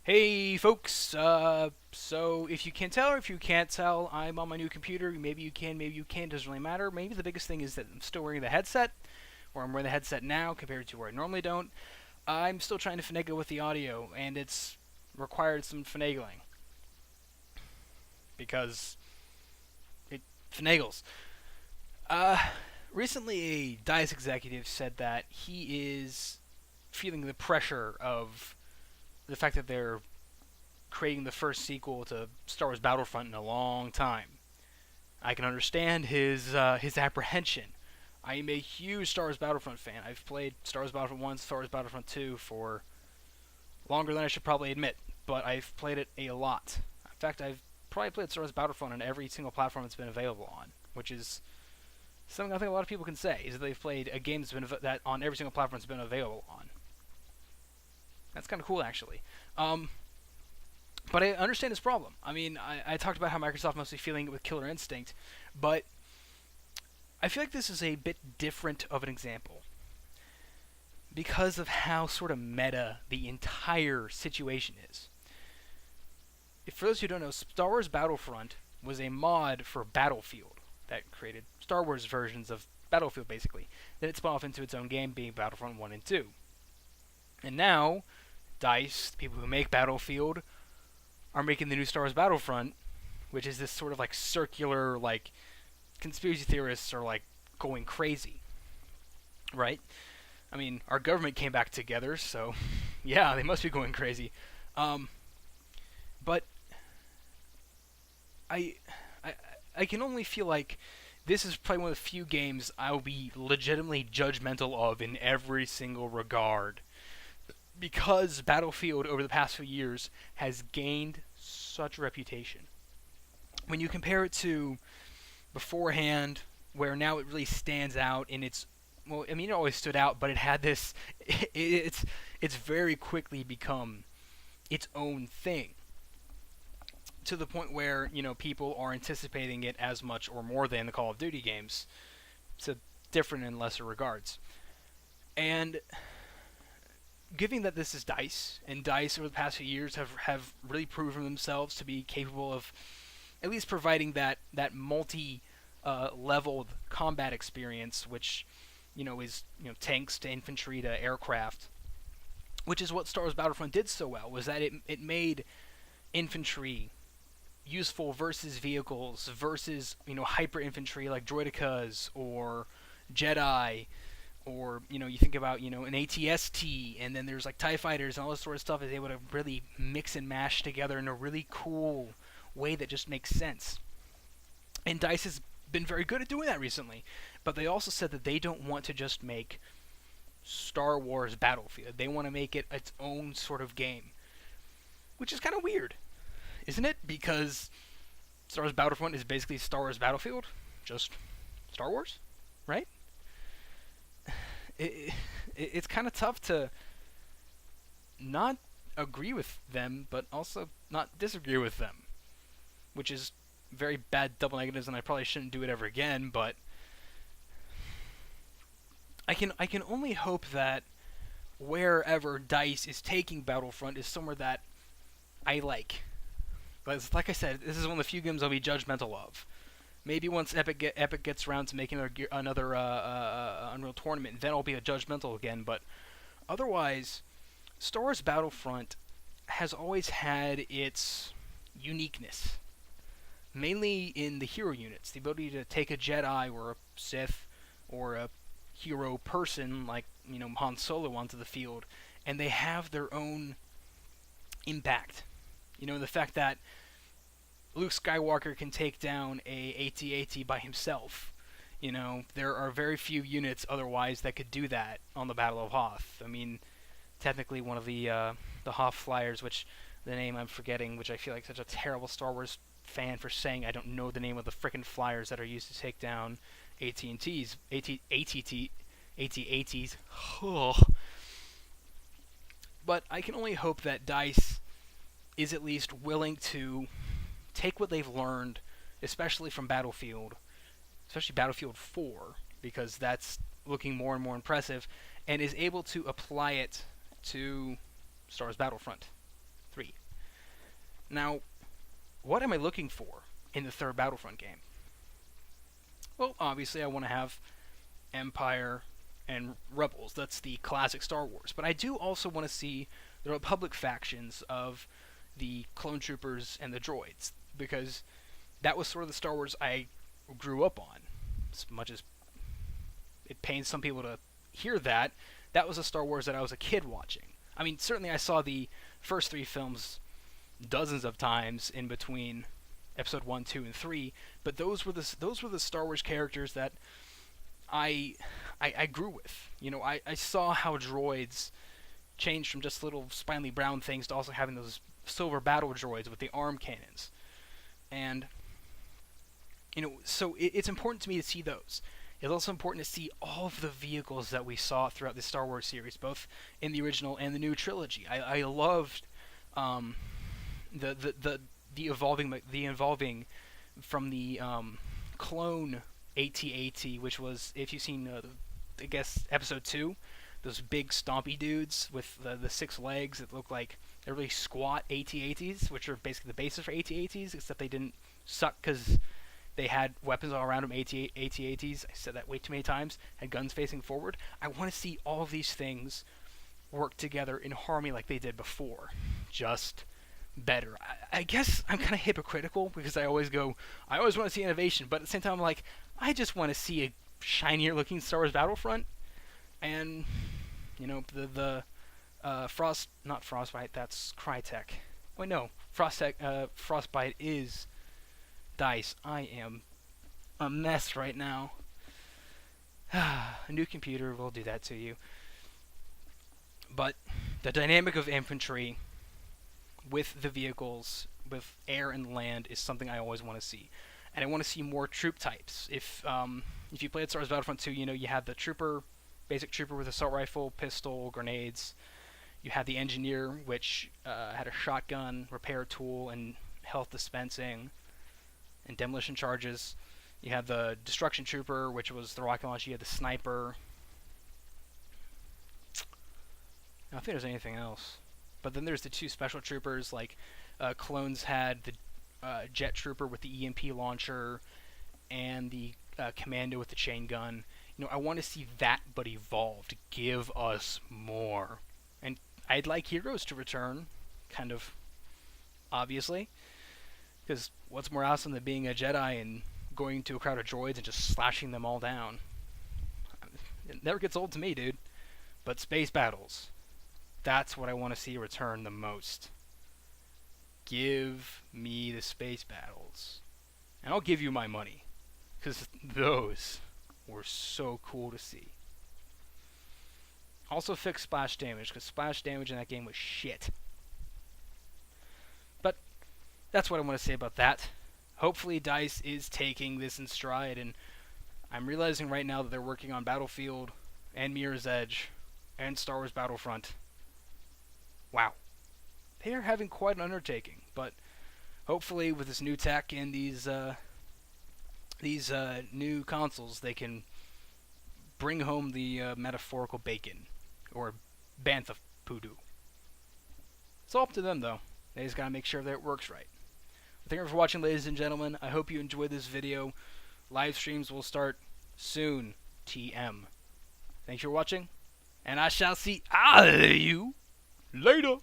Hey folks, so if you can tell or if you can't tell, I'm on my new computer. Maybe you can, maybe you can't, doesn't really matter. Maybe the biggest thing is that I'm still wearing the headset, or I'm wearing the headset now compared to where I normally don't. I'm still trying to finagle with the audio, and it's required some finagling, because it finagles. Uh, Recently a DICE executive said that he is feeling the pressure of the fact that they're creating the first sequel to Star Wars Battlefront in a long time. I can understand his apprehension. I am a huge Star Wars Battlefront fan. I've played Star Wars Battlefront 1, Star Wars Battlefront 2 for longer than I should probably admit, but I've played it a lot. In fact, I've probably played Star Wars Battlefront on every single platform it's been available on, which is something I think a lot of people can say, is that they've played a game that on every single platform it's been available on. That's kind of cool, actually. But I understand his problem. I mean, I talked about how Microsoft must be feeling it with Killer Instinct, but I feel like this is a bit different of an example because of how sort of meta the entire situation is. For those who don't know, Star Wars Battlefront was a mod for Battlefield that created Star Wars versions of Battlefield, basically. Then it spun off into its own game, being Battlefront 1 and 2. And now, DICE, the people who make Battlefield, are making the new Star Wars Battlefront, which is this sort of like circular, like, conspiracy theorists are like going crazy, right? I mean, our government came back together, so yeah, they must be going crazy. But I, I, I can only feel like this is probably one of the few games I'll be legitimately judgmental of in every single regard, because Battlefield over the past few years has gained such a reputation. When you compare it to beforehand, where now it really stands out in its, well, I mean, it always stood out, but it had this, it's very quickly become its own thing, to the point where, people are anticipating it as much or more than the Call of Duty games. So different in lesser regards. And given that this is DICE, and DICE over the past few years have really proven themselves to be capable of at least providing that multi leveled combat experience, which is tanks to infantry to aircraft, which is what Star Wars Battlefront did so well, was that it made infantry useful versus vehicles versus hyper infantry like droidicas or Jedi, or you think about an ATST, and then there's like TIE fighters and all this sort of stuff is able to really mix and mash together in a really cool way that just makes sense. And DICE has been very good at doing that recently, but they also said that they don't want to just make Star Wars Battlefield. They want to make it its own sort of game, which is kind of weird, isn't it? Because Star Wars Battlefront is basically Star Wars Battlefield, just Star Wars, right? It's kind of tough to not agree with them, but also not disagree with them, which is very bad double negatives, and I probably shouldn't do it ever again. But I can only hope that wherever DICE is taking Battlefront is somewhere that I like. But like I said, this is one of the few games I'll be judgmental of. Maybe once Epic gets around to making another Unreal Tournament, then I'll be a judgmental again. But otherwise, Star Wars Battlefront has always had its uniqueness, mainly in the hero units. The ability to take a Jedi or a Sith or a hero person like Han Solo onto the field, and they have their own impact. The fact that Luke Skywalker can take down a AT-AT by himself. There are very few units otherwise that could do that on the Battle of Hoth. I mean, technically one of the Hoth flyers, which the name I'm forgetting, which I feel like such a terrible Star Wars fan for saying I don't know the name of the frickin' flyers that are used to take down AT&Ts, AT-ATs. But I can only hope that DICE is at least willing to take what they've learned, especially from Battlefield, especially Battlefield 4, because that's looking more and more impressive, and is able to apply it to Star Wars Battlefront. 3. Now, what am I looking for in the third Battlefront game? Well, obviously I want to have Empire and Rebels. That's the classic Star Wars. But I do also want to see the Republic factions of the clone troopers and the droids, because that was sort of the Star Wars I grew up on. As much as it pains some people to hear that, that was a Star Wars that I was a kid watching. I mean, certainly I saw the first 3 films dozens of times in between Episode 1, 2, and 3, but those were the Star Wars characters that I grew with. You know, I saw how droids changed from just little spindly brown things to also having those silver battle droids with the arm cannons. And, you know, so it's important to me to see those. It's also important to see all of the vehicles that we saw throughout the Star Wars series, both in the original and the new trilogy. I loved the evolving from the clone AT-AT, which was, if you've seen I guess Episode 2, those big stompy dudes with the 6 legs that look like they're really squat AT-ATs, which are basically the basis for AT-ATs, except they didn't suck because they had weapons all around them. AT-ATs, I said that way too many times, had guns facing forward. I want to see all of these things work together in harmony like they did before, just better. I guess I'm kind of hypocritical because I always want to see innovation, but at the same time I'm like, I just want to see a shinier looking Star Wars Battlefront. And, you know, the not Frostbite, that's Crytek. Wait, no, Frostbite is DICE. I am a mess right now. A new computer will do that to you. But the dynamic of infantry with the vehicles, with air and land, is something I always want to see. And I want to see more troop types. If you played Star Wars Battlefront 2, you know you had the basic trooper with assault rifle, pistol, grenades. You had the engineer, which had a shotgun, repair tool, and health dispensing, and demolition charges. You had the destruction trooper, which was the rocket launcher. You had the sniper. I don't think there's anything else. But then there's the 2 special troopers, like Clones had the jet trooper with the EMP launcher, and the commando with the chain gun. You know, I want to see that, but evolved. Give us more. And I'd like heroes to return, kind of, obviously. Because what's more awesome than being a Jedi and going to a crowd of droids and just slashing them all down? It never gets old to me, dude. But space battles. That's what I want to see return the most. Give me the space battles. And I'll give you my money. Because those were so cool to see. Also fix splash damage, because splash damage in that game was shit. But that's what I want to say about that. Hopefully DICE is taking this in stride, and I'm realizing right now that they're working on Battlefield and Mirror's Edge and Star Wars Battlefront. Wow. They are having quite an undertaking, but hopefully with this new tech and these new consoles, they can bring home the metaphorical bacon, or bantha poodoo. It's all up to them, though. They just gotta make sure that it works right. Thank you for watching, ladies and gentlemen. I hope you enjoyed this video. Live streams will start soon. TM. Thanks for watching, and I shall see all of you later.